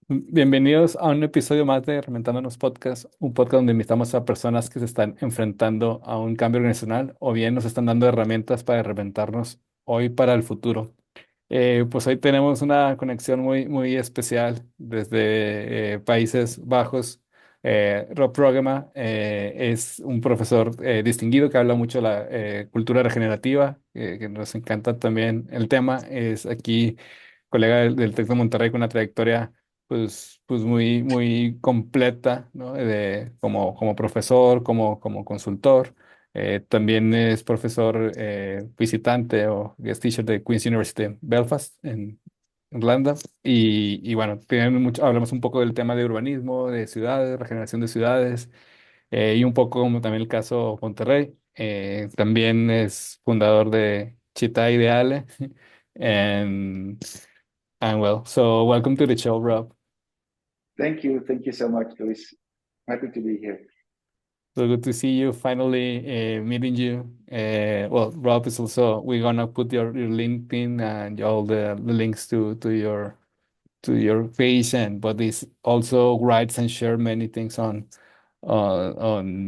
Bienvenidos a un episodio más de Reventándonos Podcast, un podcast donde invitamos a personas que se están enfrentando a un cambio organizacional o bien nos están dando herramientas para reventarnos hoy para el futuro. Pues hoy tenemos una conexión muy especial desde Países Bajos. Rob Roggema es un profesor distinguido que habla mucho de la cultura regenerativa, que nos encanta también el tema. Es aquí colega del Tec de Monterrey con una trayectoria pues muy completa, ¿no? Como profesor, como consultor. También es profesor visitante o guest teacher de Queen's University Belfast en Irlanda. Y bueno, hablamos un poco del tema de urbanismo, de ciudades, regeneración de ciudades, y un poco como también el caso Monterrey. También es fundador de Citta ideale. And, and well, so welcome to the show, Rob. Thank you. Thank you so much, Luis. Happy to be here. So good to see you finally meeting you. Well, Rob is also, we're gonna put your LinkedIn and all the links to your page, and but this also writes and share many things on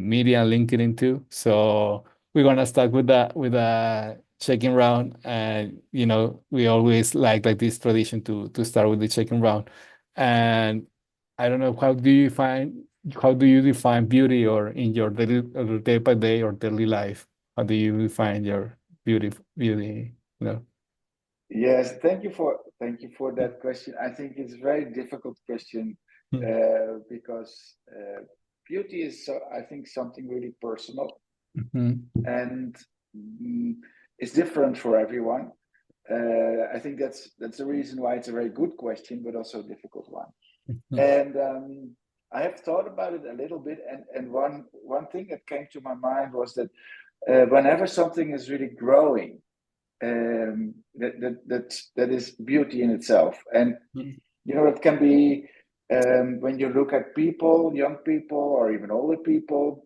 media and LinkedIn too. So we're gonna start with the checking round, and we always like this tradition to start with the checking round. And I don't know, how do you define beauty, or in your daily or day by day or daily life? How do you define your beauty? You know? Yes, thank you for that question. I think it's a very difficult question because beauty is I think something really personal Mhm. and it's different for everyone. I think that's the reason why it's a very good question, but also a difficult one. Mhm. And I have thought about it a little bit, and one thing that came to my mind was that whenever something is really growing, that is beauty in itself. And Mhm. it can be when you look at people, young people, or even older people.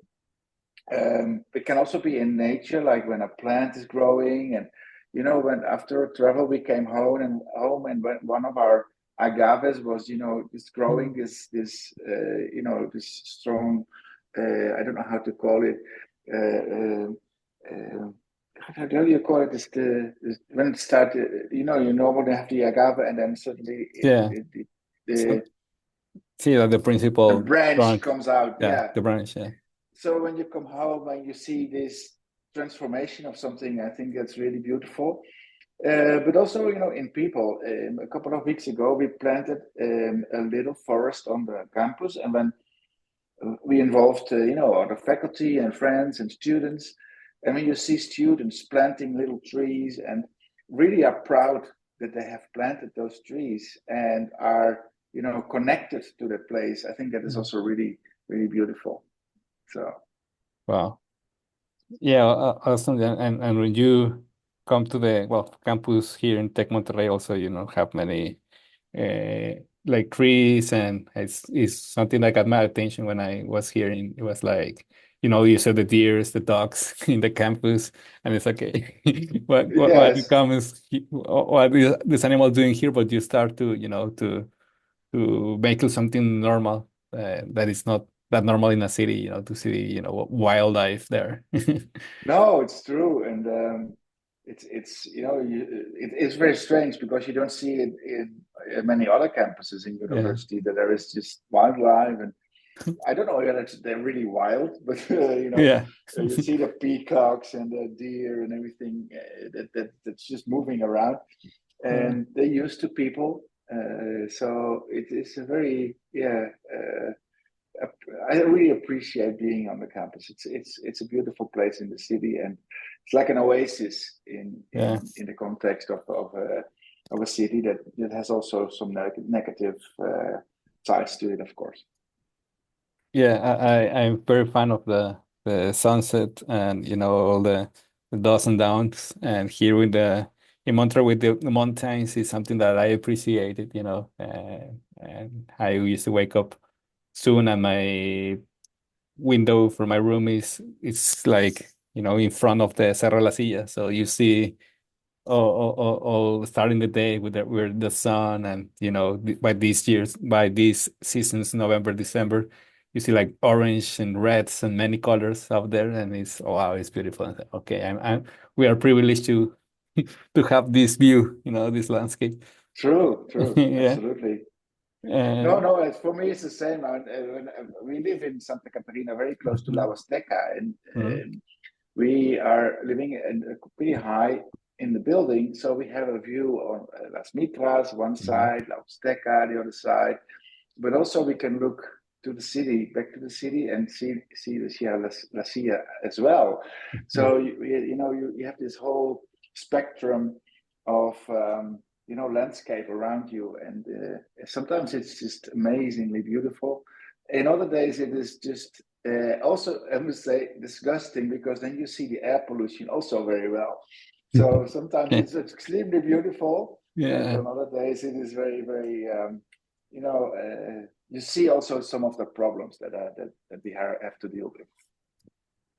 It can also be in nature, like when a plant is growing, and when after travel we came home and when one of our agaves was just growing this strong I don't know how to call it uh, uh, how do you call it? This when it started, you normally have the agave, and then suddenly Yeah. So, the see, like the a principal branch trunk. comes out. Yeah, Yeah. the branch. Yeah. So when you come home and you see this transformation of something, I think that's really beautiful. But also, in people, a couple of weeks ago, we planted a little forest on the campus, and when we involved, other faculty and friends and students. And when you see students planting little trees and really are proud that they have planted those trees and are, connected to the place, I think that is Mm. also really, really beautiful. So, Wow. Yeah, awesome. And when you come to the campus here in Tec Monterrey, also have many like trees, and it's something that got my attention when I was here. It was like you saw the deers, the dogs in the campus, and it's okay. What yes. what is this animal doing here? But you start to make it something normal that is not that normal in a city, to see, wildlife there. No, it's true, and it's it is very strange because you don't see it in many other campuses in Yeah. university that there is just wildlife, and I don't know whether they're really wild, but Yeah. you see the peacocks and the deer and everything that's just moving around, Yeah. and they're used to people, so it is a very I really appreciate being on the campus. It's a beautiful place in the city, and it's like an oasis Yeah. in the context of a city that has also some negative sides to it, of course. Yeah. I'm very fan of the sunset, and all the does and downs. And here in Montreal with the mountains is something that I appreciated, and I used to wake up soon, and my window for my room is it's like in front of the Cerro La Silla, so you see or starting the day with the sun, and by these seasons, November, December, you see like orange and reds and many colors out there, and it's, oh, wow, it's beautiful. And okay, we are privileged to to have this view, this landscape. True, Yeah. absolutely. No, And no, for me, it's the same. We live in Santa Catarina, very close to La mhm, Huasteca, and mhm, we are living pretty high in the building. So we have a view on Las Mitras, one mhm, side, La Huasteca, the other side. But also we can look to the city, back to the city, and see the Sierra La Silla as well. mhm, So you have this whole spectrum of landscape around you, and sometimes it's just amazingly beautiful. In other days, it is just also, I must say, disgusting, because then you see the air pollution also very well. So sometimes it's extremely beautiful, and yeah. on other days it is very, very you see also some of the problems that we have to deal with.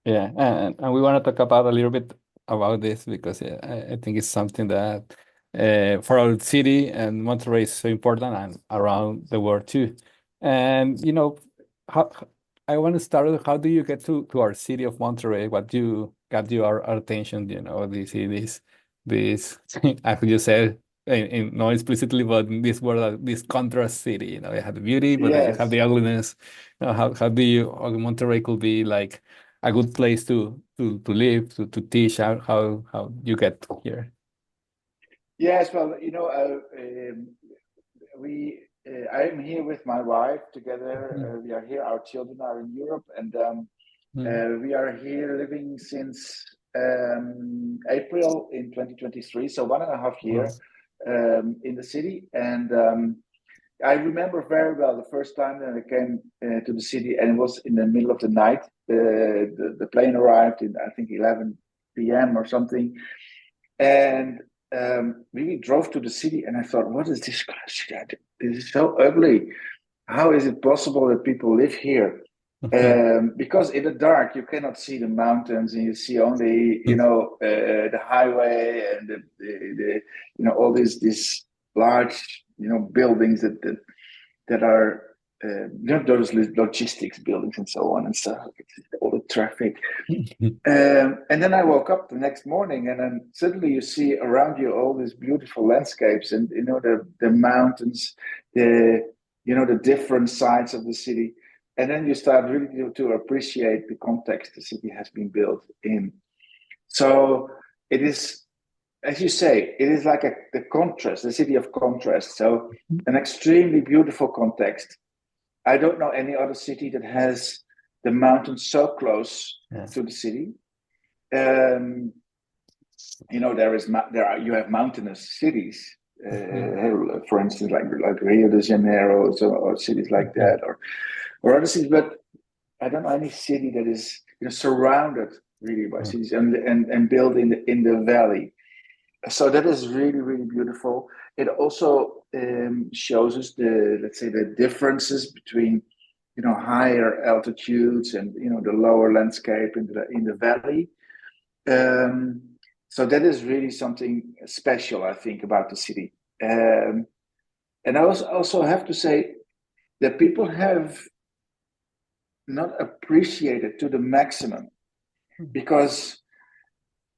Yeah, and we want to talk about a little bit about this because I think it's something that for our city and Monterrey is so important, and around the world too. And how I want to start with, how do you get to our city of Monterrey? What you got our attention? This this as you said, not explicitly, but in this world, this contrast city. You have the beauty, but then you have Yes. the ugliness. How do you, or Monterrey could be like a good place to live, to teach, how you get here. Yes, well, we I am here with my wife together. Mhm. We are here. Our children are in Europe, and Mhm. we are here living since April in 2023, so 1.5 year Wow. in the city. And I remember very well the first time that I came to the city, and it was in the middle of the night. The plane arrived in, I think, 11 p.m. or something, and we drove to the city. And I thought, what is this city? This is so ugly. How is it possible that people live here? Mhm. Because in the dark you cannot see the mountains, and you see only the highway, and the all these large buildings that are those logistics buildings and so on and stuff. All the traffic. And then I woke up the next morning, and then suddenly you see around you all these beautiful landscapes, and the mountains, the the different sides of the city, and then you start really to appreciate the context the city has been built in. So it is, as you say, it is like the contrast, the city of contrast. So an extremely beautiful context. I don't know any other city that has the mountains so close Yeah. to the city. um, there are you have mountainous cities, Mhm. for instance, like Rio de Janeiro, or cities like Mhm. that, or other cities. But I don't know any city that is surrounded really by Yeah. cities, and built in the valley. So that is really, really beautiful. It also shows us the, let's say, the differences between higher altitudes and the lower landscape in the valley. um, so that is really something special, I think, about the city. And I also have to say that people have not appreciated to the maximum, because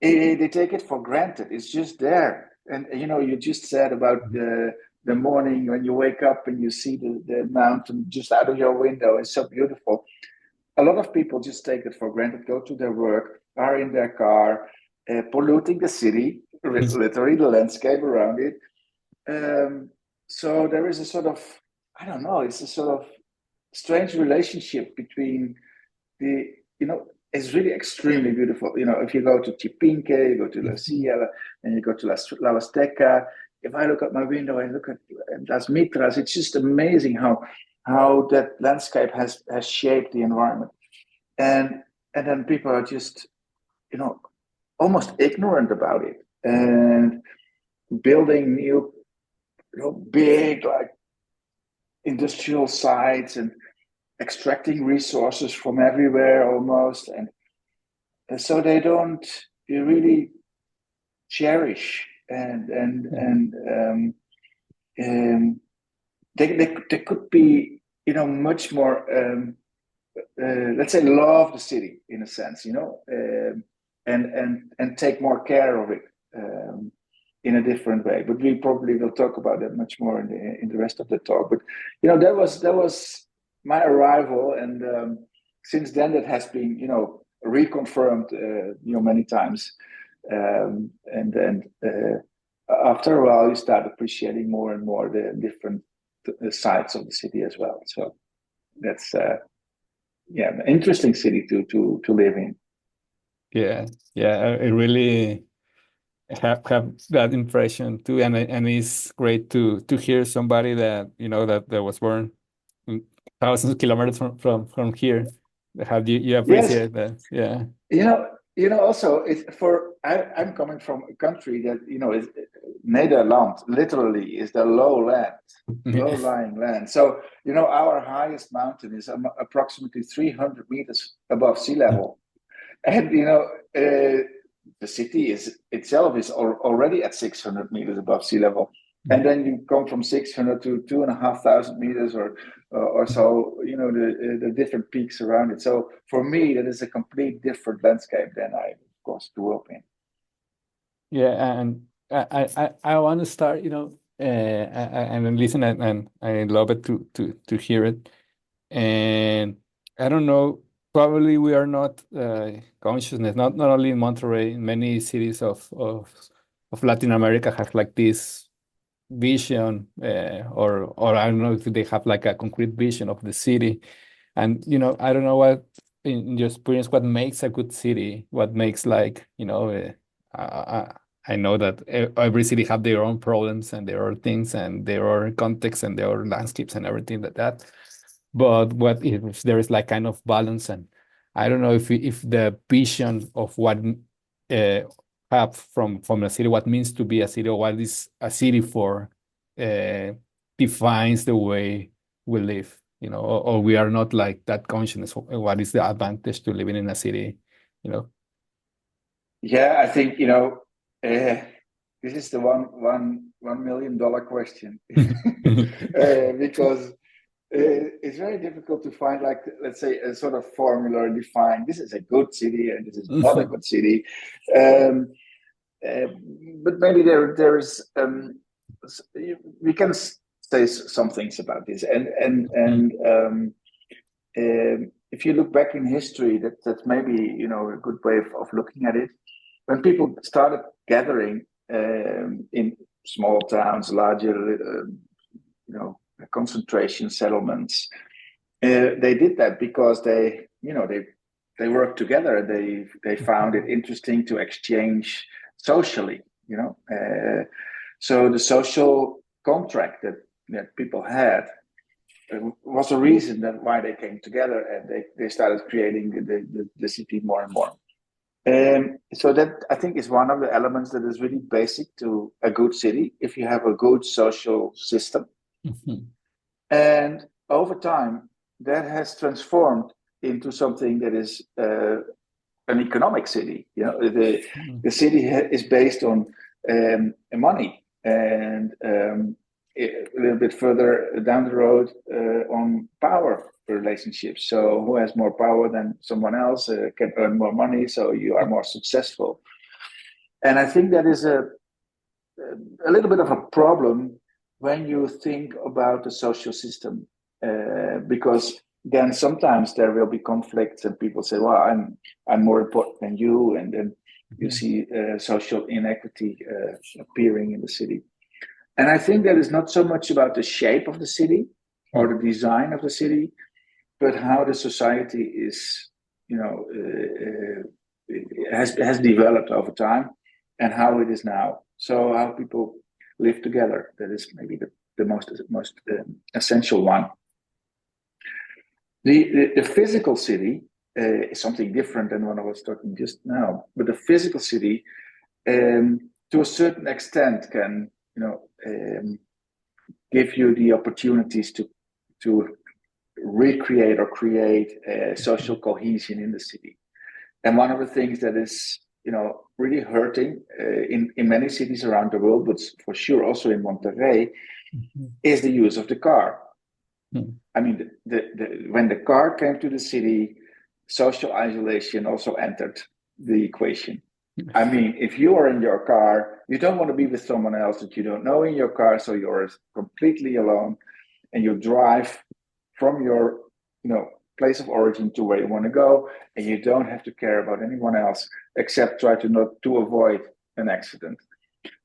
they take it for granted. It's just there. And you just said about the morning when you wake up and you see the mountain just out of your window. It's so beautiful. A lot of people just take it for granted, go to their work, are in their car, polluting the city, literally the landscape around it. Um, so there is a sort of, I don't know, it's a sort of strange relationship between the, it's really extremely beautiful. If you go to Chipinque, you go to La Mhm. Sierra, and you go to La Huasteca. If I look out my window and look at Las Mitras, it's just amazing how that landscape has shaped the environment. And then people are just, you know, almost ignorant about it, and building new, big, like, industrial sites, and extracting resources from everywhere almost. And so they don't really cherish and they could be, much more, let's say, love the city in a sense, and take more care of it in a different way. But we probably will talk about that much more in the rest of the talk. But that was my arrival, and since then that has been reconfirmed many times, and then after a while you start appreciating more and more the different sides of the city as well. So that's an interesting city to live in. Yeah, I really have that impression too, and it's great to hear somebody that that was born thousands of kilometers from here. How do you Yes, appreciate that? Yeah. also I'm coming from a country that is Nederland, literally is the low-lying land. So our highest mountain is approximately 300 meters above sea level, and the city itself is already at 600 meters above sea level. And then you come from 600 to 2,500 meters or so, the different peaks around it. So for me, that is a complete different landscape than I, of course, grew up in. Yeah, and I want to start, and listen, and I love it to hear it. And I don't know, probably we are not consciousness, not only in Monterrey, many cities of Latin America have like this vision, or I don't know if they have like a concrete vision of the city. And I don't know what in your experience what makes a good city, what makes like I know that every city have their own problems and their own things and their own context and their own landscapes and everything like that. But what if there is like kind of balance? And I don't know if the vision of what have from a city, what means to be a city, or what is a city for, uh, defines the way we live, or we are not like that conscious of what is the advantage to living in a city, you know. Yeah, I think this is the $1 million question because it's very difficult to find, like, let's say, a sort of formula and define this is a good city and this is not a good city. Um, uh, but maybe there's we can say some things about this, and if you look back in history, that's maybe a good way of looking at it. When people started gathering in small towns, larger concentration settlements, they did that because they worked together. They found it interesting to exchange socially. So the social contract that people had was a reason that why they came together, and they started creating the city more and more. So that, I think, is one of the elements that is really basic to a good city. If you have a good social system, and over time that has transformed into something that is an economic city. The city is based on money, and a little bit further down the road on power relationships. So who has more power than someone else can earn more money, so you are more successful. And I think that is a little bit of a problem when you think about the social system, because then sometimes there will be conflicts and people say, well, I'm more important than you, and then you see social inequity appearing in the city. And I think that is not so much about the shape of the city or the design of the city, but how the society is, has developed over time and how it is now. So how people live together, that is maybe the most essential one. The physical city is something different than what I was talking just now. But the physical city, to a certain extent, can give you the opportunities to recreate or create social cohesion in the city. And one of the things that is really hurting in many cities around the world, but for sure also in Monterrey, is the use of the car. I mean, when the car came to the city, social isolation also entered the equation. I mean, if you are in your car, you don't want to be with someone else that you don't know in your car, so you're completely alone, and you drive from your, place of origin to where you want to go, and you don't have to care about anyone else except try to avoid an accident.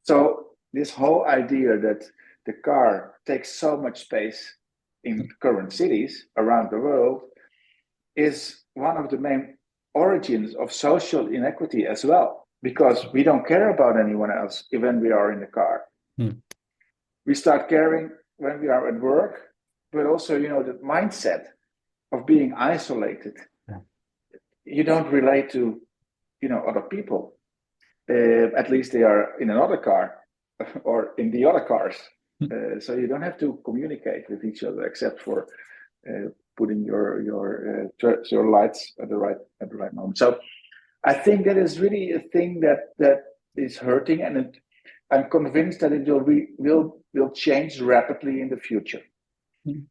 So this whole idea that the car takes so much space in current cities around the world is one of the main origins of social inequity as well, because we don't care about anyone else when we are in the car. We start caring when we are at work, but also, the mindset of being isolated. You don't relate to, other people. At least they are in another car or in the other cars. So you don't have to communicate with each other except for putting your lights at the right moment. So I think that is really a thing that is hurting, and I'm convinced that it will change rapidly in the future.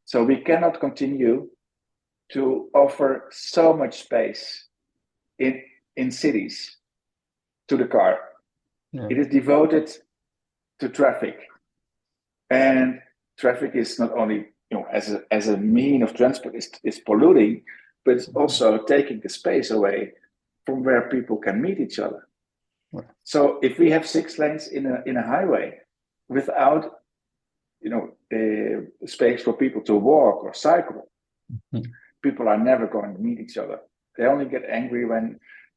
So we cannot continue to offer so much space in cities to the car. It is devoted to traffic, and traffic is not only as a mean of transport is polluting, but it's also taking the space away from where people can meet each other. So if we have 6 lanes in a highway without space for people to walk or cycle, people are never going to meet each other. They only get angry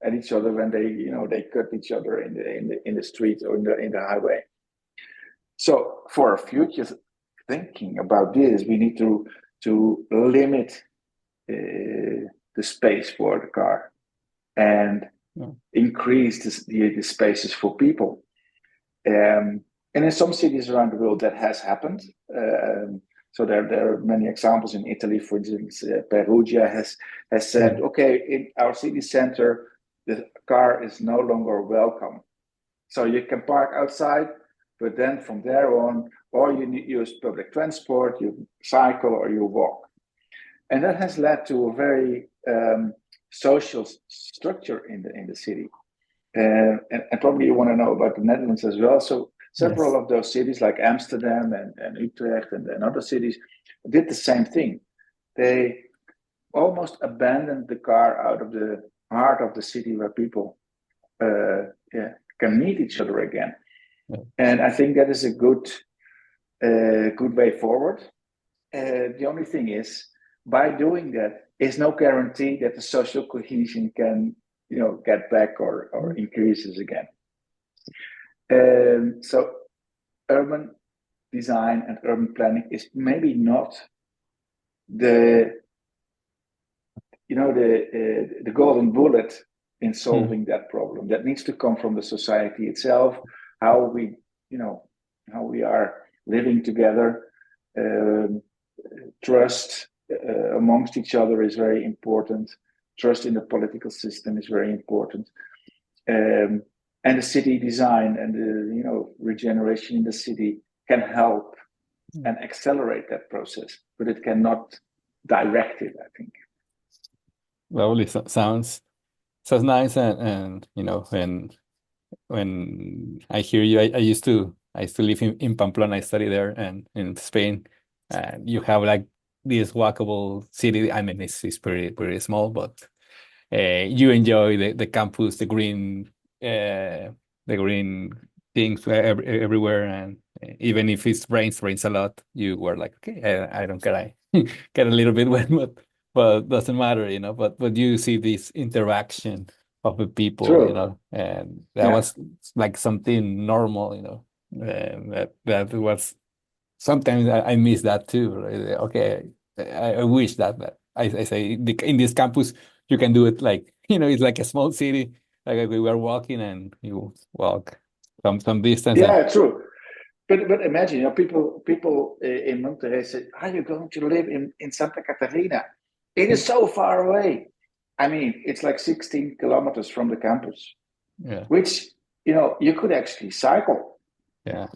at each other when they cut each other in the street or in the highway. So for future thinking about this, we need to limit the space for the car and increase the spaces for people. And in some cities around the world, that has happened. So there are many examples in Italy, for instance. Perugia has said, okay, in our city center, the car is no longer welcome. So you can park outside, but then from there on, or you use public transport, you cycle or you walk. And that has led to a very social structure in the city. And probably you want to know about the Netherlands as well. So several of those cities like Amsterdam and Utrecht and other cities did the same thing. They almost abandoned the car out of the heart of the city where people can meet each other again. And I think that is a good way forward. The only thing is, by doing that, is no guarantee that the social cohesion can get back or increases again. So urban design and urban planning is maybe not the golden bullet in solving that problem. That needs to come from the society itself, how we are living together. Trust amongst each other is very important. Trust in the political system is very important. And the city design and the regeneration in the city can help and accelerate that process, but it cannot direct it, I think. Lovely. Sounds nice, and when I hear you, I used to live in Pamplona. I studied there and in Spain, and you have like this walkable city. I mean, it's pretty small, but you enjoy the campus, the green things everywhere, and even if it rains a lot, you were like, okay, I don't care, I get a little bit wet, but doesn't matter, But you see this interaction of the people, True. and that was like something normal, and that was sometimes I miss that too. Right? Okay, I wish that I say in this campus you can do it like it's like a small city. Like we were walking and you walk some distance and Yeah, true. But imagine, people in Monterrey say, "Are you going to live in Santa Catarina? It is so far away." I mean, it's like 16 kilometers from the campus. Yeah. which, you know, you could actually cycle. Yeah.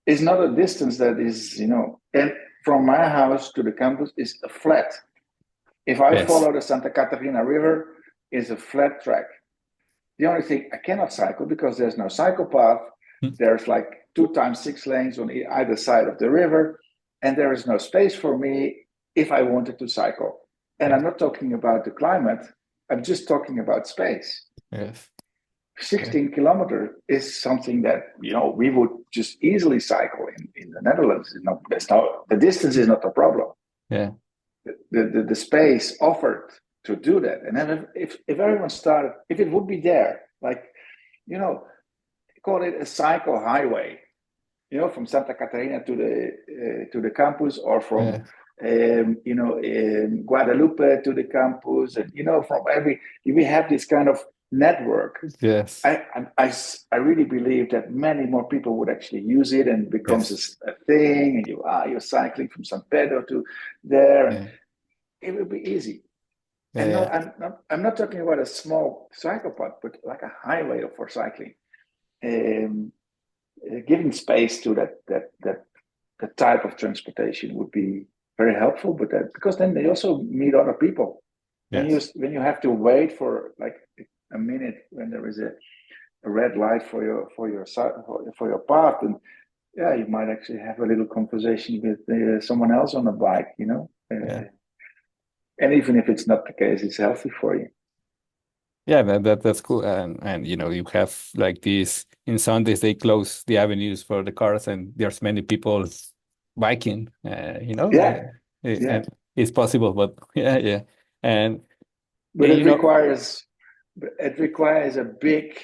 It's not a distance that is, you know, and from my house to the campus is a flat. If I Yes. follow the Santa Catarina River, it's a flat track. The only thing I cannot cycle because there's no cycle path. Mm. There's like 2x6 lanes on either side of the river, and there is no space for me if I wanted to cycle. And Yeah. I'm not talking about the climate, I'm just talking about space. Yes. Yeah. 16 kilometers is something that, you know, we would just easily cycle in the Netherlands. The distance is not a problem. Yeah. The space offered to do that. And then if everyone started, if it would be there, like, you know, call it a cycle highway, you know, from Santa Catarina to the campus, or from Yeah. you know, Guadalupe to the campus, and you know, from every, we have this kind of network. Yes. I really believe that many more people would actually use it, and it becomes Yes. a thing, and you're cycling from San Pedro to there, and Yeah. it will be easy. And no, Yeah. I'm not talking about a small cycle path, but like a highway for cycling. Um, Giving space to that type of transportation would be very helpful. But because then they also meet other people. Yes. When you have to wait for like a minute when there is a red light for your path, and yeah, you might actually have a little conversation with someone else on a bike, you know. Yeah. And even if it's not the case, it's healthy for you. Yeah, that's cool. And you know, you have like these in Sundays they close the avenues for the cars and there's many people biking, you know, Yeah, yeah. and it's possible, but yeah, yeah. And, But you know, it requires a big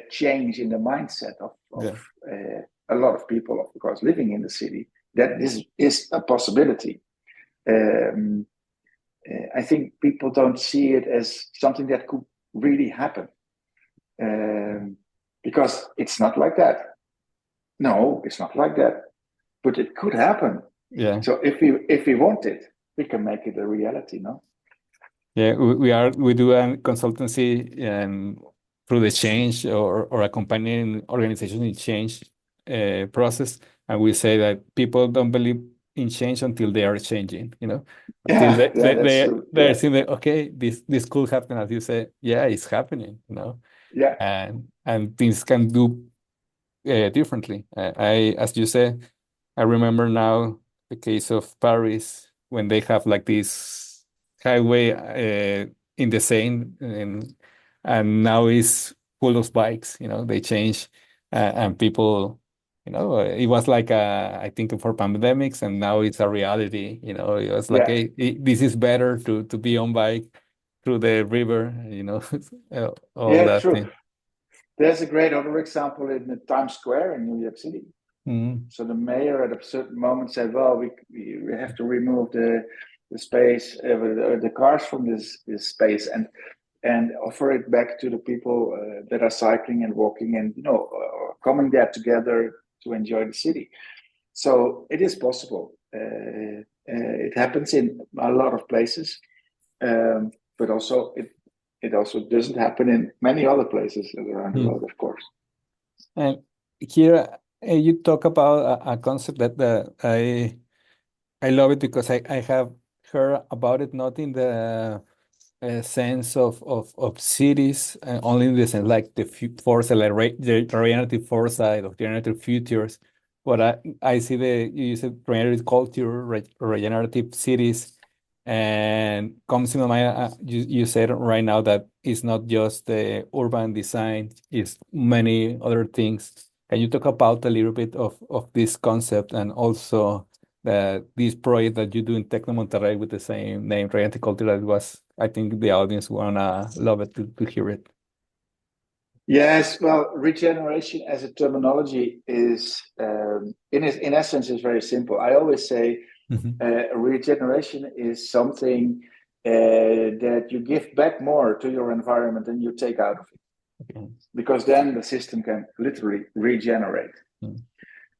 change in the mindset of yeah, a lot of people, of course, living in the city. That this is a possibility. Um, I think people don't see it as something that could really happen, um, because it's not like that. No, it's not like that. But it could happen. yeah. So if we want it, we can make it a reality. No. Yeah, we do a consultancy and through the change or accompanying organization in change process, and we say that people don't believe in change until they are changing, you know, until Yeah, yeah, that's true. they're Yeah, seeing that okay, this could happen, as you say, yeah, it's happening, you know, yeah, and things can do differently. As you said, I remember now the case of Paris when they have like this highway in the Seine, and now it's full of bikes. You know, they change and people. You know, it was like I think for pandemics, and now it's a reality. You know, it was like, yeah, hey, this is better to be on bike through the river. You know, all yeah. that True. thing. There's a great other example in the Times Square in New York City. Mm, So the mayor at a certain moment said, "Well, we have to remove the space, the cars from this space, and offer it back to the people that are cycling and walking, and you know, coming there together to enjoy the city." So it is possible. It happens in a lot of places, but also it also doesn't happen in many other places around the mm. world, of course. And here you talk about a concept that I love it because I have heard about it not in the sense of cities, only in the sense like the foresight, like the regenerative foresight of generative futures. But I see you use it regenerative culture, regenerative cities, and comes to my mind. You said right now that it's not just the urban design; it's many other things. Can you talk about a little bit of this concept and also this project that you do in Tecno Monterrey with the same name, Regenerative Culture, that was, I think the audience wanna love it to hear it. Yes, well, regeneration as a terminology is, in essence, is very simple. I always say Mhm. regeneration is something that you give back more to your environment than you take out of it, Okay. because then the system can literally regenerate. Mm.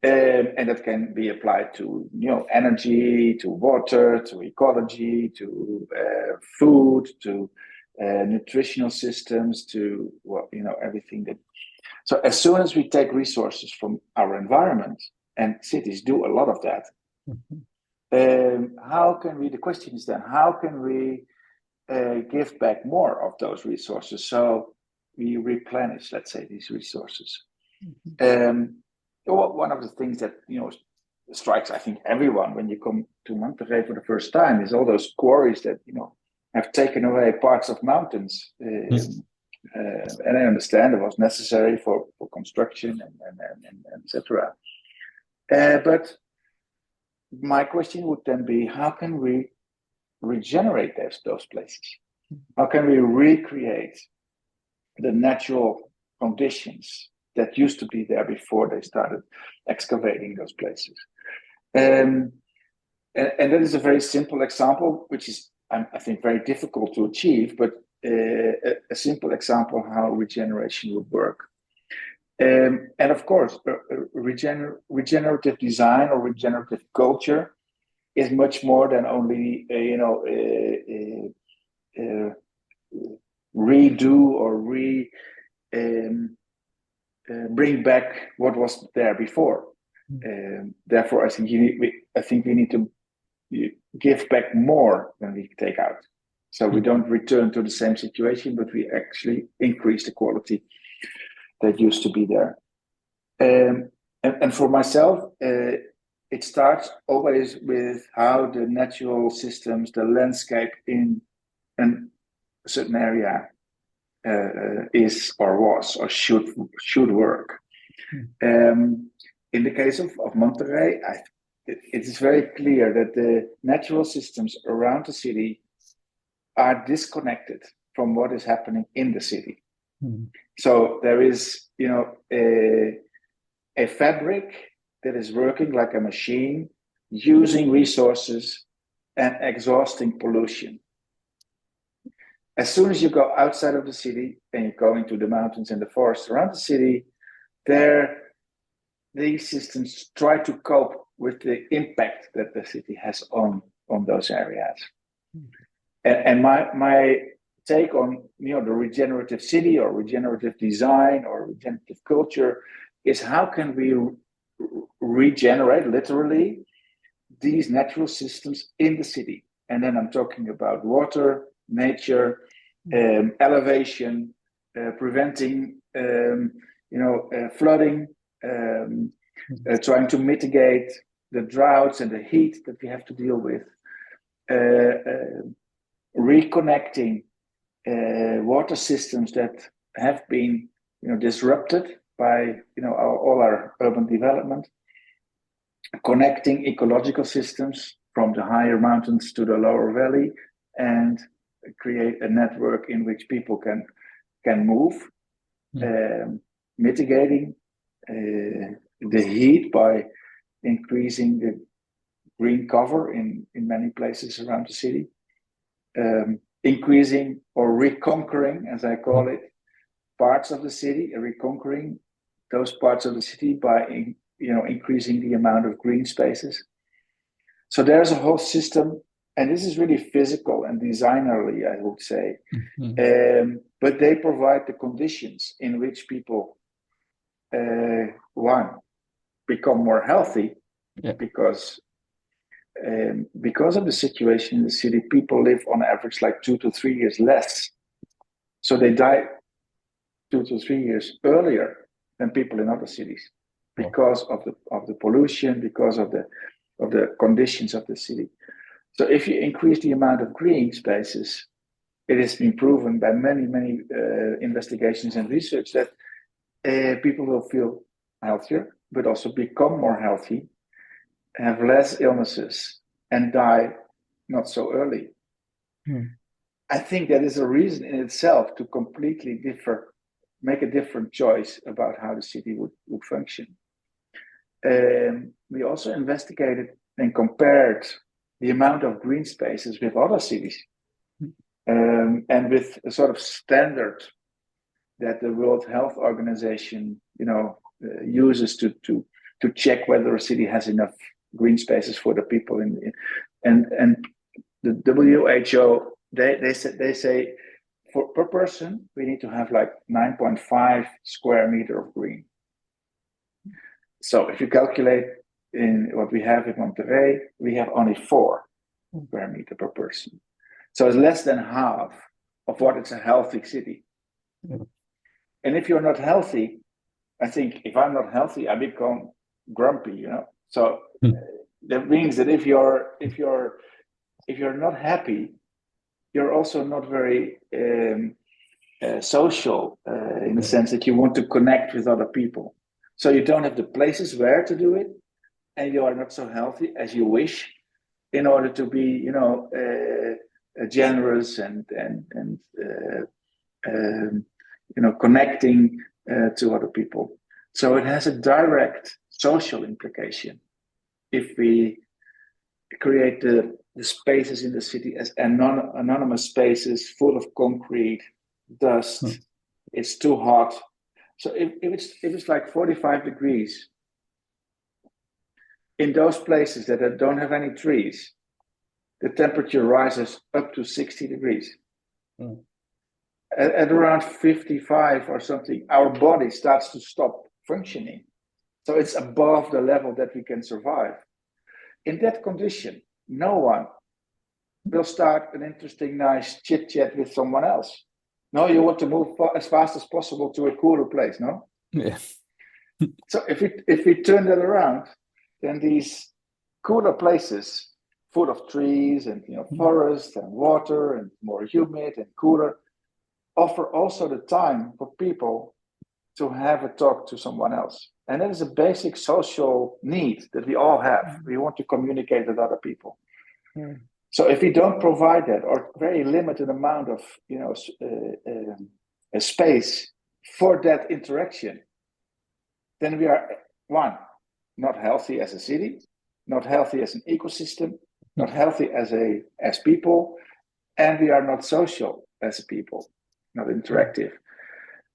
And that can be applied to, you know, energy, to water, to ecology, to food, to nutritional systems to, well, everything that. So as soon as we take resources from our environment, and cities do a lot of that, how can we? The question is then, how can we give back more of those resources so we replenish, let's say, these resources? One of the things that strikes, I think, everyone when you come to Monterrey for the first time is all those quarries that have taken away parts of mountains. And I understand it was necessary for construction and etc. But my question would then be, how can we regenerate those places? How can we recreate the natural conditions that used to be there before they started excavating those places? And that is a very simple example, which is, I think, very difficult to achieve, but a simple example of how regeneration would work. And of course, regenerative design or regenerative culture is much more than only redo or bring back what was there before. Therefore, I think we need to give back more than we take out. So we don't return to the same situation, but we actually increase the quality that used to be there. And for myself, it starts always with how the natural systems, the landscape in a certain area is or was or should work. In the case of Monterrey, it is very clear that the natural systems around the city are disconnected from what is happening in the city. So there is, a fabric that is working like a machine, using resources and exhausting pollution. As soon as you go outside of the city and you go into the mountains and the forests around the city, these systems try to cope with the impact that the city has on those areas. And my take on the regenerative city or regenerative design or regenerative culture is, how can we regenerate literally these natural systems in the city? And then I'm talking about water, nature, elevation, preventing flooding, trying to mitigate the droughts and the heat that we have to deal with, reconnecting water systems that have been disrupted by all our urban development, connecting ecological systems from the higher mountains to the lower valley, and create a network in which people can move, mitigating the heat by increasing the green cover in many places around the city, increasing or reconquering, as I call it, parts of the city, reconquering those parts of the city by increasing the amount of green spaces. So there's a whole system, and this is really physical and designerly, I would say. But they provide the conditions in which people, one, become more healthy, because of the situation in the city, people live on average like 2 to 3 years less. So they die 2 to 3 years earlier than people in other cities because of the pollution, because of the conditions of the city. So if you increase the amount of green spaces, it has been proven by many investigations and research that people will feel healthier, but also become more healthy, have less illnesses, and die not so early. I think that is a reason in itself to completely make a different choice about how the city would function. We also investigated and compared the amount of green spaces with other cities, and with a sort of standard that the World Health Organization, uses to check whether a city has enough green spaces for the people and the WHO. They say per person, we need to have like 9.5 square meter of green. So if you calculate in what we have in Monterrey, we have only 4 square meter per person. So it's less than half of what is a healthy city. Yeah. And if you're not healthy, I think if I'm not healthy, I become grumpy, you know. So that means that if you're not happy, you're also not very social in the sense that you want to connect with other people. So you don't have the places where to do it, and you are not so healthy as you wish, in order to be, you know, generous and you know, connecting to other people. So it has a direct social implication if we create the spaces in the city as anonymous spaces full of concrete, dust. It's too hot. So if it's like 45 degrees in those places that don't have any trees, the temperature rises up to 60 degrees. At around 55 or something, our body starts to stop functioning. So it's above the level that we can survive. In that condition, no one will start an interesting, nice chit chat with someone else. No, you want to move as fast as possible to a cooler place, no? Yeah. So if we turn that around, then these cooler places full of trees and, you know, forest and water and more humid and cooler offer also the time for people to have a talk to someone else. And that is a basic social need that we all have. We want to communicate with other people. So if we don't provide that, or very limited amount of, you know, a space for that interaction, then we are, one, not healthy as a city, not healthy as an ecosystem, not healthy as people, and we are not social as a people, not interactive.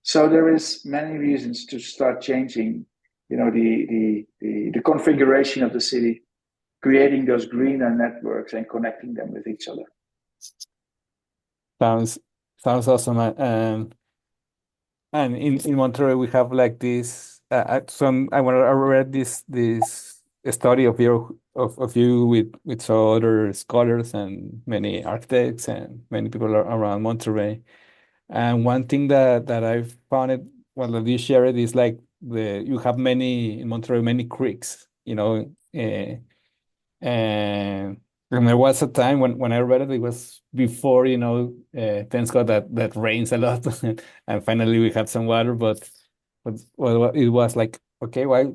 So there is many reasons to start changing, you know, the configuration of the city, creating those greener networks and connecting them with each other. Sounds awesome. And in Monterrey we have like this. I read this study of you with some other scholars and many architects and many people around Monterrey. And one thing that I've found it, well, that you share it is like you have many in Monterrey, many creeks, you know, and there was a time when I read it, it was before, you know, thanks God that rains a lot, and finally we had some water. But well, it was like, okay, why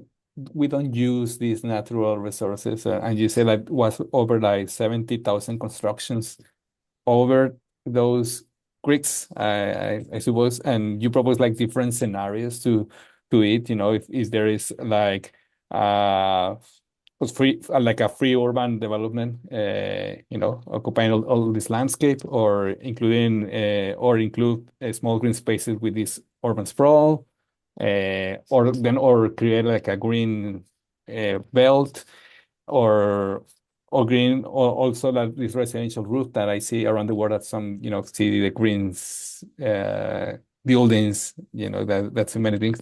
we don't use these natural resources? And you say like was over like 70,000 constructions over those creeks, I suppose, and you propose like different scenarios to it. You know, if there is like was free like a free urban development, you know, occupying all this landscape, or including or include small green spaces with this urban sprawl, or create like a green belt, or green, or also like this residential roof that I see around the world at some, you know, see the greens buildings, you know, that's many things.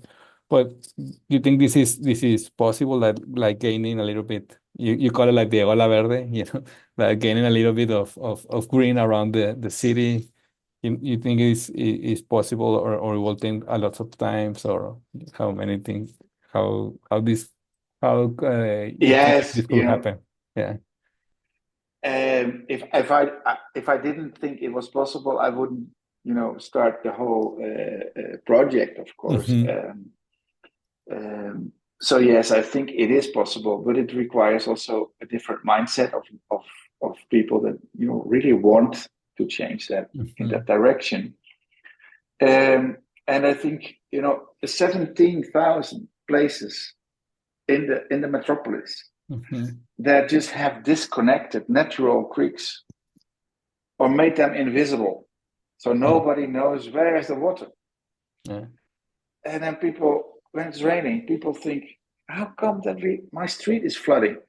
But do you think this is possible, that like gaining a little bit, you call it like the ola verde, you know, like gaining a little bit of green around the city? You think is possible, or it will take a lot of times, or how many things, how this, how you think Yes, this you could know, happen? Yeah. if I didn't think it was possible, I wouldn't, you know, start the whole project, of course. Hmm. So yes, I think it is possible, but it requires also a different mindset of people that, you know, really want to change that in Hmm. that direction. And I think, you know, the 17,000 places in the metropolis Hmm. that just have disconnected natural creeks or made them invisible, so nobody knows where is the water. Yeah. And then people, when it's raining, people think, how come that my street is flooding?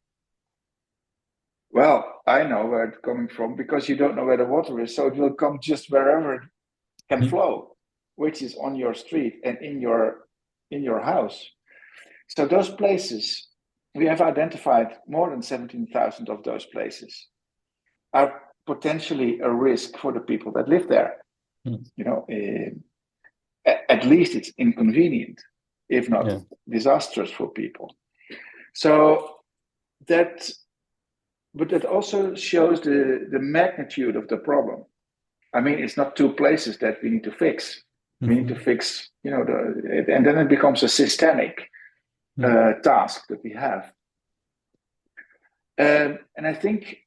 Well, I know where it's coming from, because you don't know where the water is, so it will come just wherever can flow, which is on your street and in your house. So those places, we have identified more than 17,000 of those places are potentially a risk for the people that live there. You know, at least it's inconvenient, if not disastrous for people. So that, but that also shows the magnitude of the problem. I mean, it's not two places that we need to fix. We need to fix, you know, and then it becomes a systemic task that we have. And I think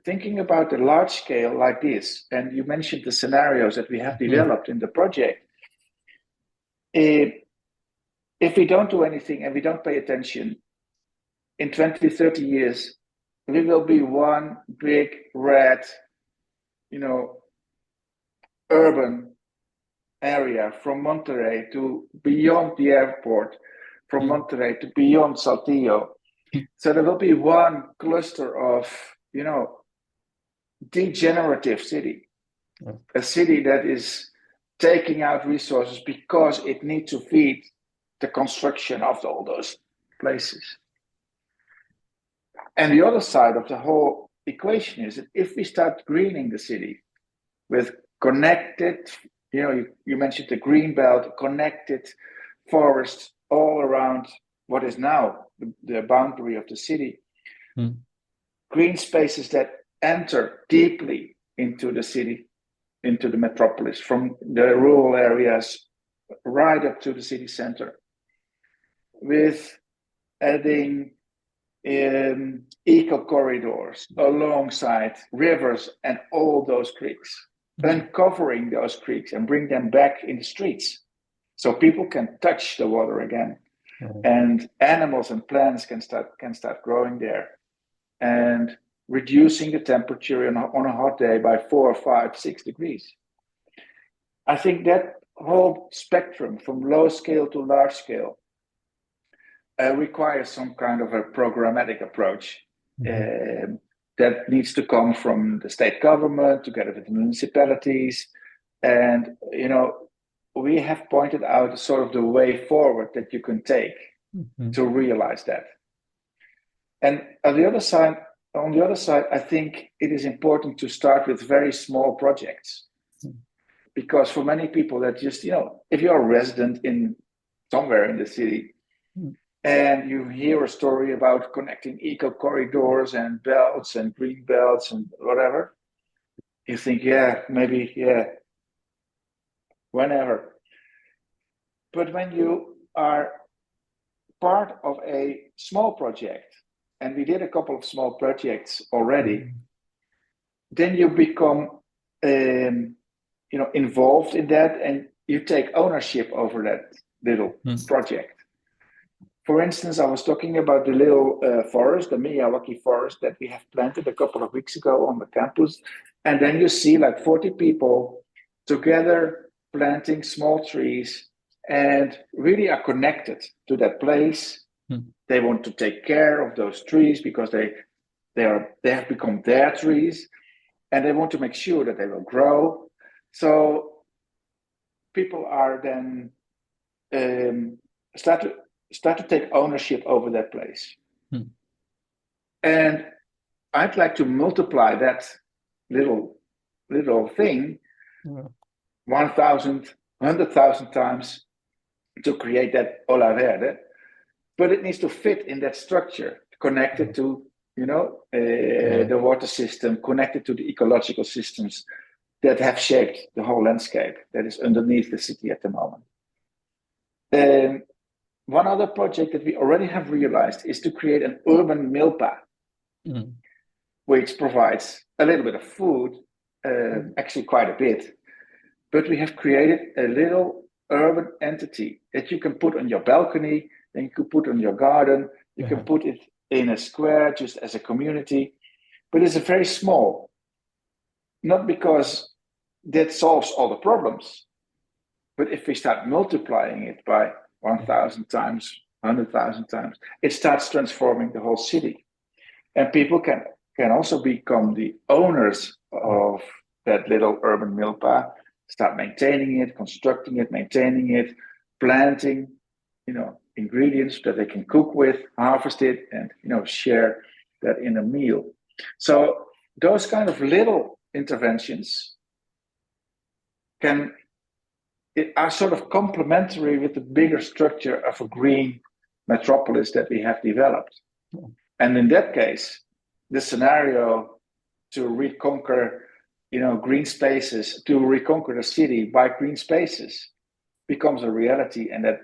thinking about the large scale like this, and you mentioned the scenarios that we have developed in the project, if we don't do anything and we don't pay attention, in 20, 30 years, we will be one big red, you know, urban area from Monterrey to beyond the airport, from Monterrey to beyond Saltillo. So there will be one cluster of, you know, degenerative city, a city that is taking out resources because it needs to feed the construction of all those places. And the other side of the whole equation is that if we start greening the city with connected, you know, you mentioned the green belt, connected forests all around what is now the boundary of the city, green spaces that enter deeply into the city, into the metropolis, from the rural areas right up to the city center, with adding eco corridors alongside rivers and all those creeks, uncovering those creeks and bring them back in the streets so people can touch the water again, and animals and plants can start growing there, and reducing the temperature on a hot day by 4, 5, 6 degrees. I think that whole spectrum from low scale to large scale requires some kind of a programmatic approach that needs to come from the state government together with the municipalities. And, you know, we have pointed out sort of the way forward that you can take to realize that. And on the other side, I think it is important to start with very small projects, because for many people that just, you know, if you're a resident in somewhere in the city and you hear a story about connecting eco corridors and belts and green belts and whatever, you think, yeah, maybe, yeah, whenever. But when you are part of a small project, and we did a couple of small projects already, then you become, you know, involved in that, and you take ownership over that little project. For instance, I was talking about the little forest, the Miyawaki forest that we have planted a couple of weeks ago on the campus. And then you see like 40 people together planting small trees and really are connected to that place. They want to take care of those trees because they have become their trees, and they want to make sure that they will grow. So people are then start to take ownership over that place. And I'd like to multiply that little thing 1,000, 100,000 times to create that Ola Verde. But it needs to fit in that structure, connected to, you know, the water system, connected to the ecological systems that have shaped the whole landscape that is underneath the city at the moment. One other project that we already have realized is to create an urban milpa, which provides a little bit of food, actually quite a bit. But we have created a little urban entity that you can put on your balcony, then you could put on your garden, you can put it in a square just as a community, but it's a very small, not because that solves all the problems, but if we start multiplying it by 1,000 times, 100,000 times, it starts transforming the whole city. And people can also become the owners of that little urban milpa, start maintaining it, constructing it, maintaining it, planting, ingredients that they can cook with, harvest it, and share that in a meal. So those kind of little interventions are sort of complementary with the bigger structure of a green metropolis that we have developed. And in that case, the scenario to reconquer, green spaces, to reconquer the city by green spaces becomes a reality, and that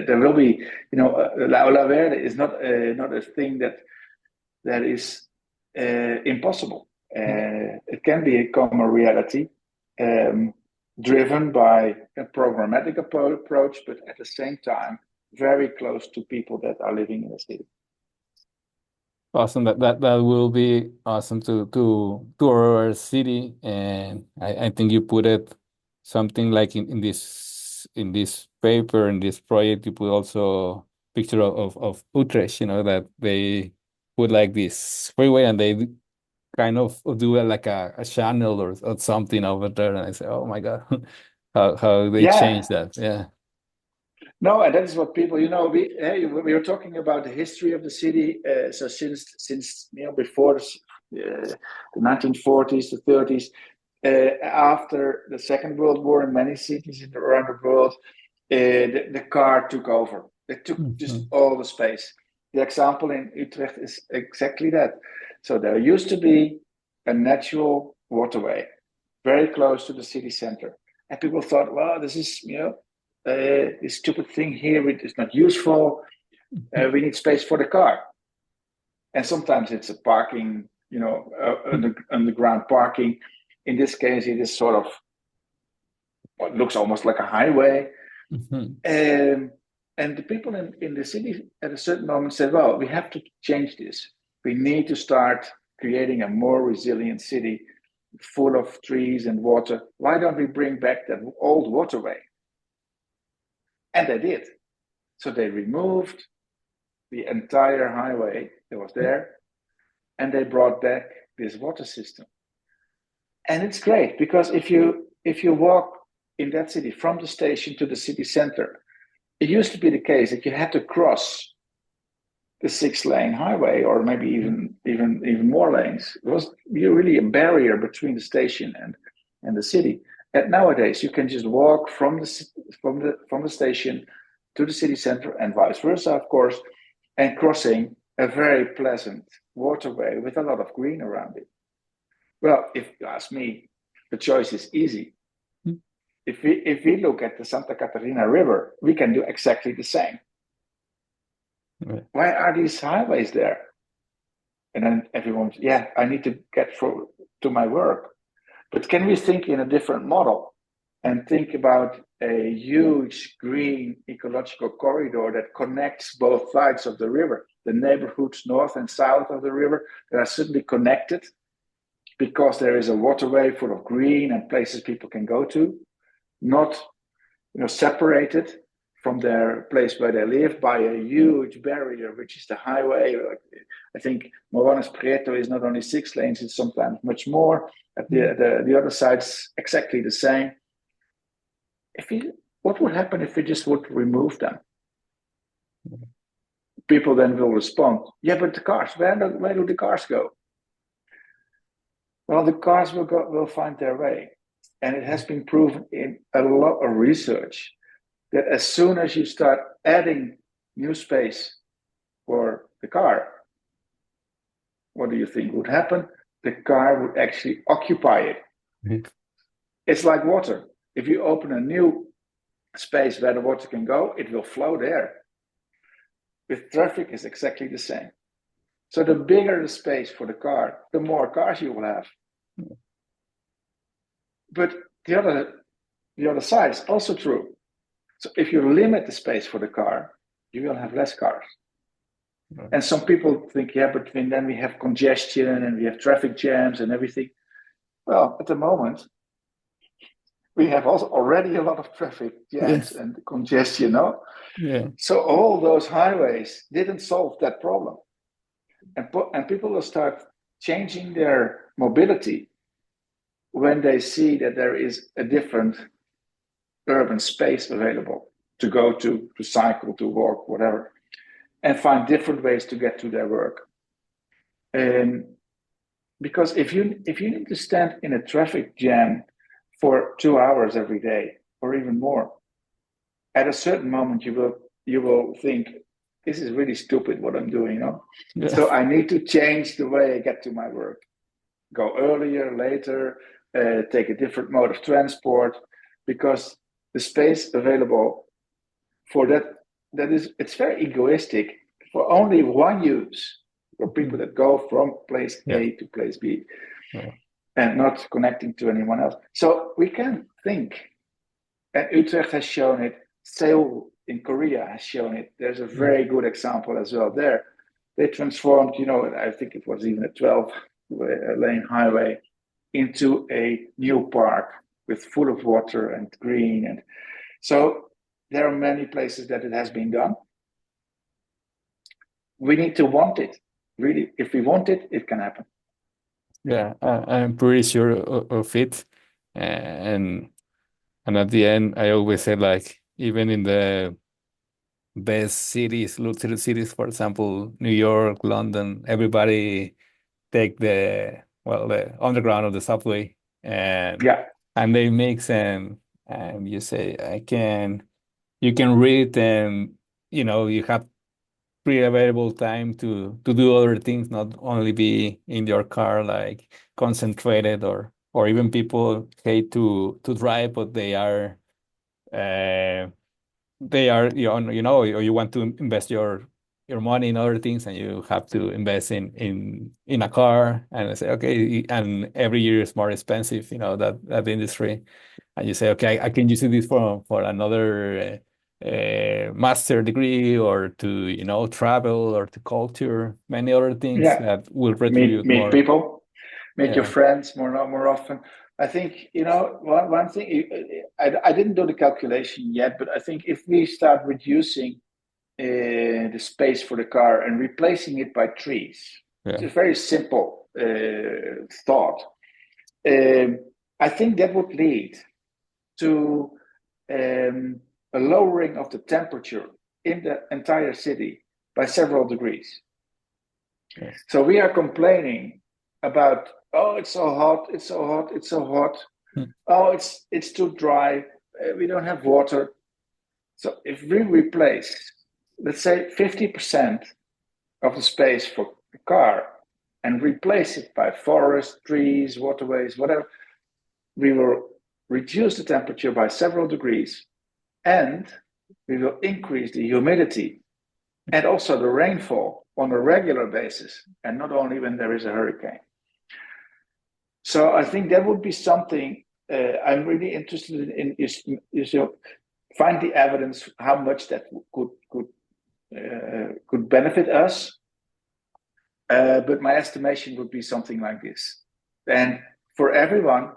there will be, La Verde is not a thing that is impossible. It can become a reality, driven by a programmatic approach, but at the same time, very close to people that are living in the city. Awesome. That will be awesome to our city, and I think you put it something like in this paper, in this project, you put also picture of Utrecht, that they put like this freeway and they kind of do like a channel or something over there, and I say, oh my God, how they change that. Yeah. No, and that is what people, we were talking about the history of the city. So since before the 1940s, the 30s, after the Second World War, in many cities around the world, the car took over. It took just all the space. The example in Utrecht is exactly that. So there used to be a natural waterway very close to the city center, and people thought, well, this is this stupid thing here, it is not useful. We need space for the car. And sometimes it's a parking, underground parking. In this case, it is sort of what looks almost like a highway. And the people in the city at a certain moment said, well, we have to change this. We need to start creating a more resilient city full of trees and water. Why don't we bring back that old waterway? And they did. So they removed the entire highway that was there, and they brought back this water system. And it's great, because if you walk in that city from the station to the city center, it used to be the case that you had to cross the 6-lane highway, or maybe even more lanes. It was really a barrier between the station and the city. And nowadays, you can just walk from the station to the city center, and vice versa, of course, and crossing a very pleasant waterway with a lot of green around it. Well, if you ask me, the choice is easy. If we look at the Santa Catarina River, we can do exactly the same. Right. Why are these highways there? And then everyone, I need to get to my work. But can we think in a different model and think about a huge green ecological corridor that connects both sides of the river, the neighborhoods north and south of the river that are suddenly connected because there is a waterway full of green and places people can go to, not separated from their place where they live by a huge barrier, which is the highway. I think Morones Prieto is not only 6 lanes, it's sometimes much more. At the other side's exactly the same. What would happen if we just would remove them? People then will respond, but the cars, where do the cars go? Well, the cars will find their way. And it has been proven in a lot of research that as soon as you start adding new space for the car, what do you think would happen? The car would actually occupy it. Mm-hmm. It's like water. If you open a new space where the water can go, it will flow there. With traffic, it's exactly the same. So the bigger the space for the car, the more cars you will have. Mm-hmm. But the other side is also true. So if you limit the space for the car, you will have less cars. Right. And some people think, but then we have congestion and we have traffic jams and everything. Well, at the moment, we have also already a lot of traffic jams and congestion, Yeah. So all those highways didn't solve that problem. And people will start changing their mobility when they see that there is a different urban space available to go to cycle, to walk, whatever, and find different ways to get to their work. And because if you need to stand in a traffic jam for 2 hours every day or even more, at a certain moment you will think, this is really stupid what I'm doing, you know? Yeah. So I need to change the way I get to my work. Go earlier, later, take a different mode of transport, because the space available for that is, it's very egoistic, for only one use, for people that go from place Yeah. A to place B Yeah. and not connecting to anyone else. So we can think, and Utrecht has shown it, Seoul in Korea has shown it. There's a Mm. very good example as well there. They transformed, I think it was even a 12 lane highway into a new park with full of water and green. And so there are many places that it has been done. We need to want it. Really, if we want it, it can happen. Yeah, I'm pretty sure of it. And and at the end, I always say like even in the best cities, luxury cities, for example, New York, London, everybody take the underground or the subway, and Yeah, they mix, and you say you can read, and you have free available time to do other things, not only be in your car like concentrated, or even people hate to drive, but uh or you want to invest your money in other things, and you have to invest in a car, and I say okay, and every year is more expensive, that industry, and you say okay, I can use this for another master degree, or to travel, or to culture, many other things yeah. that will Meet retribute meet more. people, meet your Yeah, friends more often. I think one thing. I didn't do the calculation yet, but I think if we start reducing the space for the car and replacing it by trees, it's yeah, a very simple thought. Um, I think that would lead to a lowering of the temperature in the entire city by several degrees. yes, So we are complaining about, oh, it's so hot, it's so hot, it's so hot. hmm, Oh, it's too dry. We don't have water. So if we replace, let's say, 50% of the space for a car and replace it by forest, trees, waterways, whatever, we will reduce the temperature by several degrees, and we will increase the humidity and also the rainfall on a regular basis, and not only when there is a hurricane. So I think that would be something I'm really interested in, is find the evidence how much that could benefit us. But my estimation would be something like this. And for everyone,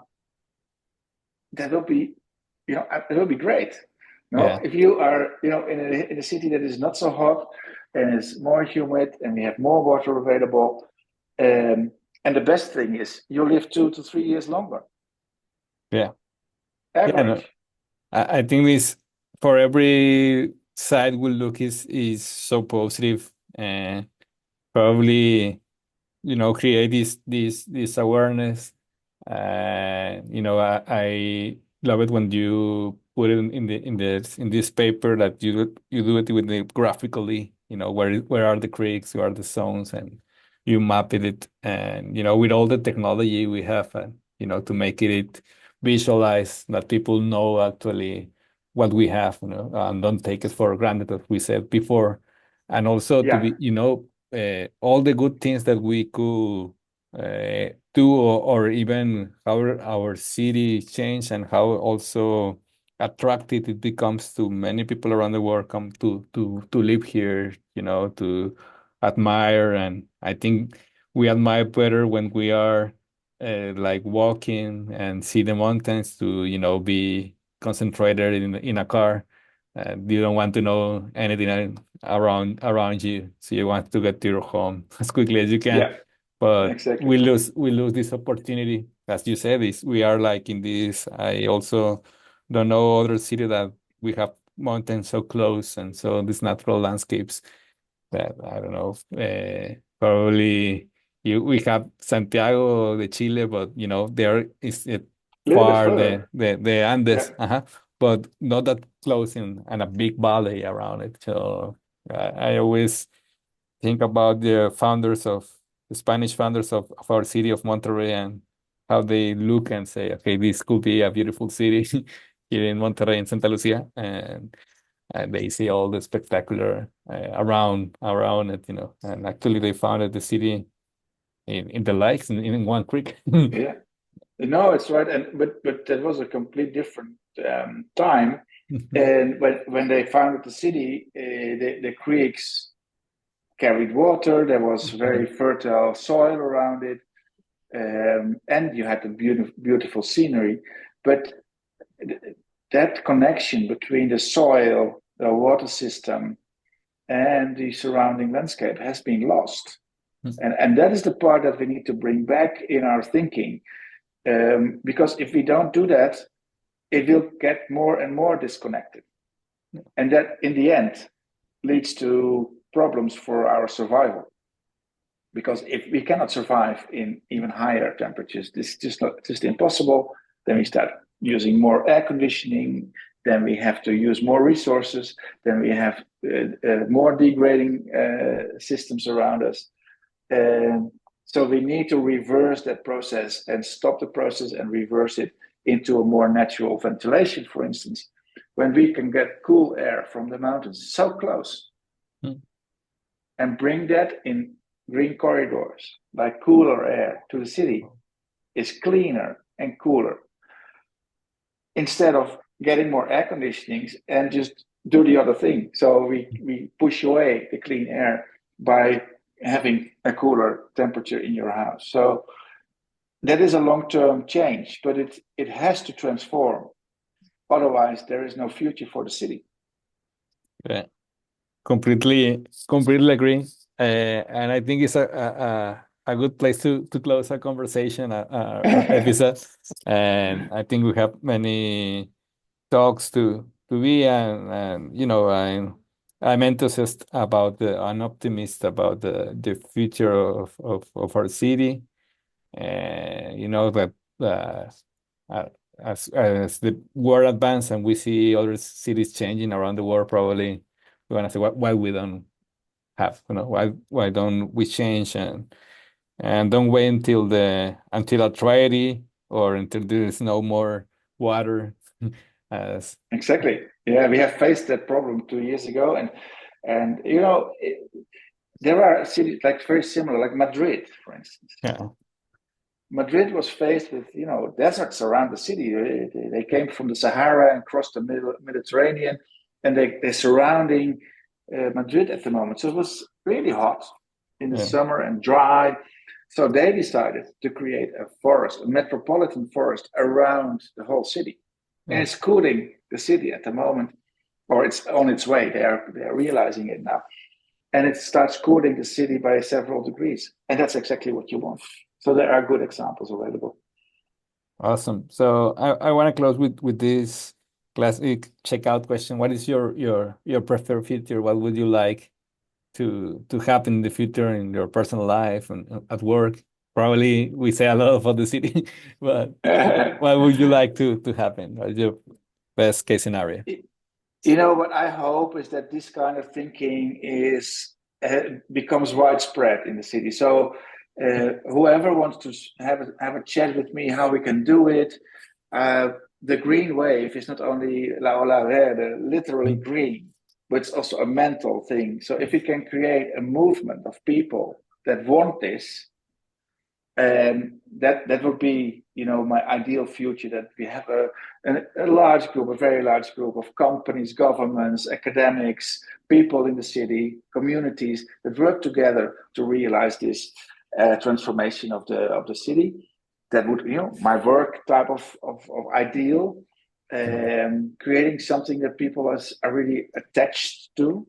that will be, it will be great. yeah, If you are, in a city that is not so hot and is more humid, and we have more water available, and the best thing is you live 2 to 3 years longer, yeah, yeah. No, average. I think this, for every side we look, is so positive, and probably create this awareness. I love it when you put it in this paper, that you do it with it graphically. Where are the creeks, where are the zones, and you map it, and with all the technology we have, to make it visualize, that people know actually what we have, and don't take it for granted, as we said before, and also to Yeah, be, all the good things that we could do, or even how our city changed, and how also attractive it becomes to many people around the world, come to live here, to admire. And I think we admire better when we are like walking and see the mountains, to be concentrated in a car. You don't want to know anything around you, so you want to get to your home as quickly as you can. yeah, But exactly. we lose this opportunity. as you said, is we are like in this. I also don't know other city that we have mountains so close and so these natural landscapes that I don't know. Probably we have Santiago de Chile, but there is it A little bit far further. the Yeah. Andes, but not that close in and a big valley around it. So I always think about the Spanish founders of our city of Monterrey and how they look and say, okay, this could be a beautiful city here in Monterrey and Santa Lucia, and they see all the spectacular around it, and actually they founded the city in the lakes in one creek. Yeah. No, it's right. And but that was a complete different time. Mhm. And when they founded the city, the creeks carried water. There was very Mhm. fertile soil around it, and you had the beautiful scenery. But that connection between the soil, the water system, and the surrounding landscape has been lost. And that is the part that we need to bring back in our thinking. Because if we don't do that, it will get more and more disconnected. And that, in the end, leads to problems for our survival. Because if we cannot survive in even higher temperatures, this is just impossible. Then we start using more air conditioning. Then we have to use more resources. Then we have more degrading systems around us. So we need to reverse that process and stop the process and reverse it into a more natural ventilation, for instance, when we can get cool air from the mountains so close and bring that in green corridors, like cooler air to the city, is cleaner and cooler instead of getting more air conditionings and just do the other thing. So we push away the clean air by having a cooler temperature in your house. So that is a long-term change, but it has to transform. Otherwise, there is no future for the city. Yeah. Completely agree. And I think it's a good place to close our conversation, our episode. And I think we have many talks to be, and I'm enthusiastic about I'm optimist about the future of our city. And that uh, uh, as the world advances and we see other cities changing around the world, probably we're gonna say why we don't have, why don't we change and don't wait until a tragedy or until there is no more water. as Exactly. Yeah, we have faced that problem 2 years ago, and there are cities like very similar, like Madrid, for instance. yeah. Madrid was faced with deserts around the city. They came from the Sahara and crossed the Mediterranean, and they're surrounding Madrid at the moment. So it was really hot in the Yeah. summer and dry. So they decided to create a forest, a metropolitan forest around the whole city, and Yeah. it's cooling the city at the moment, or it's on its way. They are realizing it now, and it starts cooling the city by several degrees, and that's exactly what you want. So there are good examples available. Awesome. So I want to close with this classic checkout question. What is your preferred future? What would you like to happen in the future in your personal life and at work? Probably we say a lot about the city, but what would you like to happen? What is your best case scenario? What I hope is that this kind of thinking becomes widespread in the city. So whoever wants to have a chat with me, how we can do it. The green wave is not only la ola verde, literally green, but it's also a mental thing. So if we can create a movement of people that want this, that would be my ideal future, that we have a large group, a very large group of companies, governments, academics, people in the city, communities that work together to realize this transformation of the city. That would my work type of ideal, creating something that people are really attached to.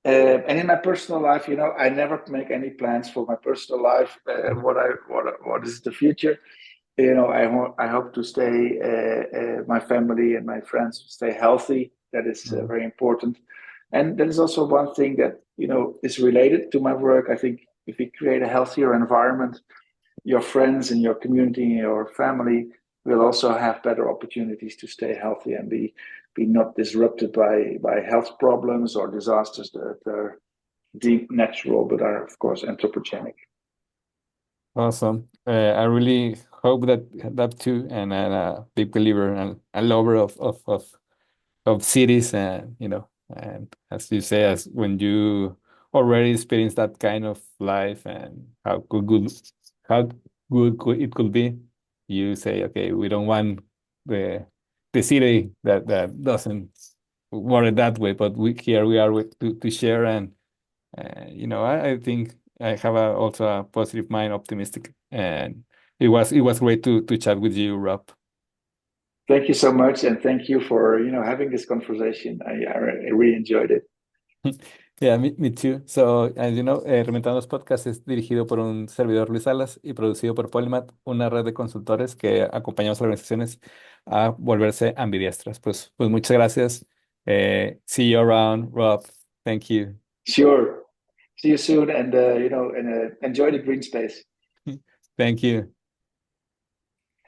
And in my personal life, I never make any plans for my personal life. What is the future? I hope to stay, my family and my friends stay healthy. That is Mm. very important. And that is also one thing that, is related to my work. I think if we create a healthier environment, your friends and your community and your family will also have better opportunities to stay healthy and be not disrupted by health problems or disasters that are deep natural but are of course anthropogenic. Awesome. I really hope that too, and I'm a big believer and a lover of cities, and and as you say, as when you already experience that kind of life and how good it could be, you say, okay, we don't want the the city that doesn't work that way, but we are to share. And I think I have also a positive mind, optimistic, and it was great to chat with you, Rob. Thank you so much, and thank you for having this conversation. I really enjoyed it. Yeah, me too. So, as you know, Reventando los Podcasts es dirigido por un servidor Luis Salas y producido por Polymath, una red de consultores que acompañamos a organizaciones a volverse ambidiestras. Pues muchas gracias. See you around, Rob. Thank you. Sure. See you soon, and enjoy the green space. Thank you.